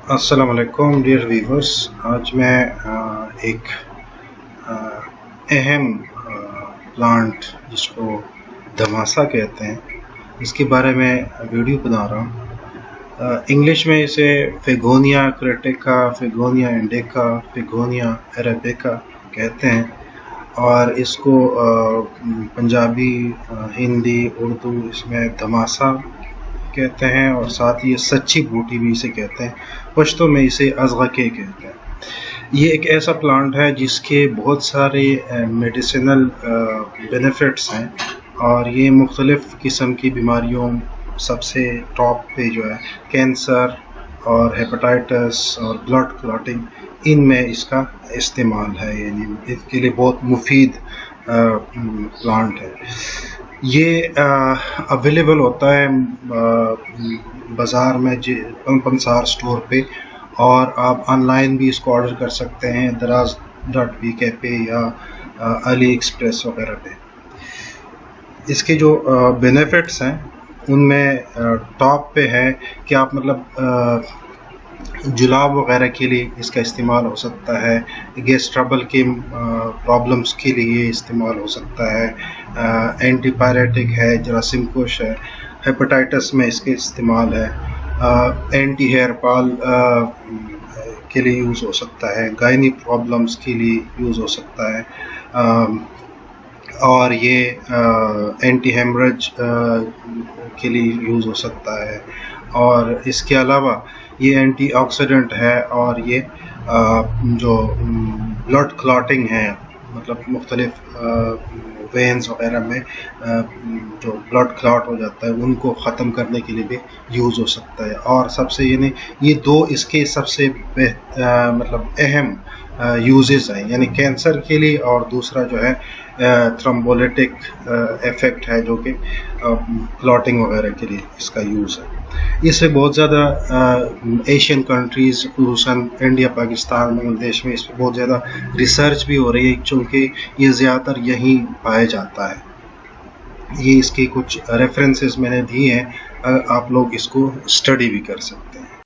السلام علیکم dear viewers. آج میں ایک اہم پلانٹ جس کو دھماسا کہتے ہیں اس کے بارے میں ویڈیو بنا رہا ہوں. انگلش میں اسے فیگونیا کریٹیکا، فیگونیا انڈیکا، فیگونیا عربیکا کہتے ہیں، اور اس کو پنجابی، ہندی، اردو اس میں دھماسا کہتے ہیں، اور ساتھ یہ سچی بوٹی بھی اسے کہتے ہیں. پشتو میں اسے ازغکے کہتے ہیں. یہ ایک ایسا پلانٹ ہے جس کے بہت سارے میڈیسنل بینیفٹس ہیں، اور یہ مختلف قسم کی بیماریوں، سب سے ٹاپ پہ جو ہے کینسر اور ہیپاٹائٹس اور بلڈ کلاٹنگ، ان میں اس کا استعمال ہے. یعنی اس کے لیے بہت مفید پلانٹ ہے. یہ اویلیبل ہوتا ہے بازار میں، پنسار سٹور پہ، اور آپ آن لائن بھی اس کو آرڈر کر سکتے ہیں دراز.bk پہ یا علی ایکسپریس وغیرہ پہ. اس کے جو بینیفٹس ہیں ان میں ٹاپ پہ ہے کہ آپ جلاب وغیرہ کے لیے اس کا استعمال ہو سکتا ہے، گیس ٹربل کے پرابلمس کے لیے استعمال ہو سکتا ہے، اینٹی پائریٹک ہے، جراثیم کش ہے، ہیپاٹائٹس میں اس کے استعمال ہے، اینٹی ہیئر فال کے لیے یوز ہو سکتا ہے، گائنی پرابلمس کے لیے یوز ہو سکتا ہے، اور یہ اینٹی ہیمریج کے لیے یوز ہو سکتا ہے. اور اس کے علاوہ یہ اینٹی آکسیڈنٹ ہے، اور یہ جو بلڈ کلاٹنگ ہے، مختلف وینز وغیرہ میں جو بلڈ کلاٹ ہو جاتا ہے ان کو ختم کرنے کے لیے بھی یوز ہو سکتا ہے. اور سب سے یہ دو اس کے سب سے اہم یوزز ہیں، یعنی کینسر کے لیے، اور دوسرا جو ہے تھرمبولیٹک ایفیکٹ ہے، جو کہ کلاٹنگ وغیرہ کے لیے اس کا یوز ہے. اس سے بہت زیادہ ایشین کنٹریز، خصوصاً انڈیا، پاکستان، بنگلہ دیش میں اس پہ بہت زیادہ ریسرچ بھی ہو رہی ہے، چونکہ یہ زیادہ تر یہیں پایا جاتا ہے. یہ اس کی کچھ ریفرنسز میں نے دی ہیں، آپ لوگ اس کو اسٹڈی بھی کر سکتے ہیں.